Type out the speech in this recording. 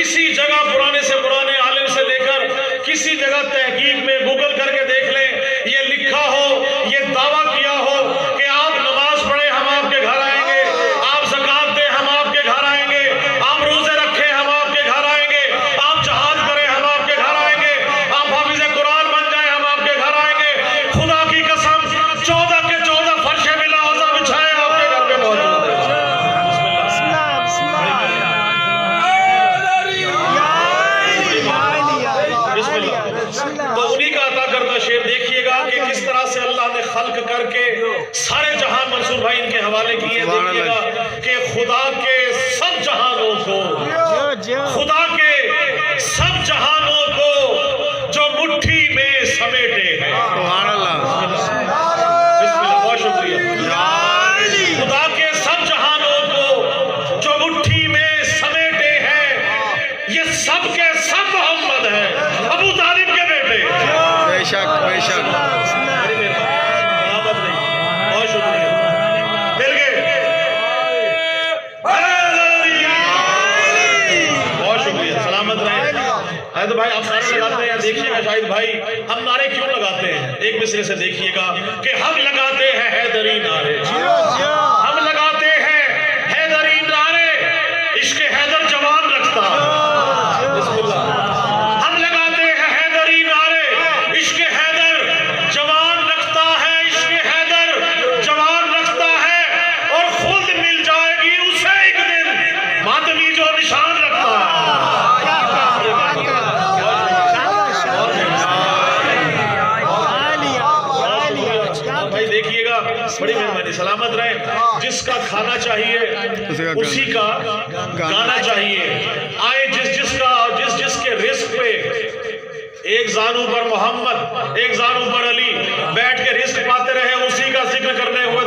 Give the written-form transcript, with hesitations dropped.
किसी जगह पुराने से पुराने आलिम से लेकर किसी जगह तहकीक में गूगल करके देख लें, ये लिखा हो, ये दावा किया हो कि आप नमाज पढ़े हम आपके घर आएंगे, आप ज़कात दें हम आपके घर आएंगे, आप रोजे रखें हम आपके घर आएंगे, आप जहाद करें हम आपके घर आएंगे, आप हाफिज़ कुरान बन जाए हम आपके घर आएंगे। खुदा की कसम 14 के 14 फर्शे मिला औज़ा बिछाए आपके घर पे मौजूद है। तो उन्हीं का अता करता शेर देखिएगा कि किस तरह से अल्लाह ने खल्क करके सारे जहान मंसूर भाई इनके हवाले किए। देखिएगा कि खुदा के सब जहानों को, खुदा के सब जहानों को जो मुट्ठी में समेटे हैं। बहुत शुक्रिया। खुदा के सब जहानों को जो मुट्ठी में समेटे हैं, ये सब के सब मोहम्मद है, अबू तालिब के बेटे। बेशक बेशक। बहुत शुक्रिया। मिल गए। बहुत शुक्रिया। सलामत रहे। तो भाई आप नारे लगाते हैं, देखिएगा शाहिद भाई हम नारे क्यों लगाते हैं, एक मिसरे से देखिएगा कि हम लगाते हैं हैदरी नारे, हम लगाते हैं हैदरी नारे, इश्क हैदर जवान रखता है। बिस्मिल्लाह। हम लगाते हैं हैदरी नारे, इश्क हैदर जवान रखता है, इश्क हैदर जवान रखता है, और खुद मिल जाएगी उसे एक दिन मातमी जो निशान रखता है। भाई देखिएगा, बड़ी मेहरबानी। सलामत रहे। जिसका खाना चाहिए उसी का गाना चाहिए। आए जिस जिसके रिस्क पे, एक जानू पर मोहम्मद, एक जानू पर अली, बैठ के रिस्क पाते रहे, उसी का जिक्र करने हुए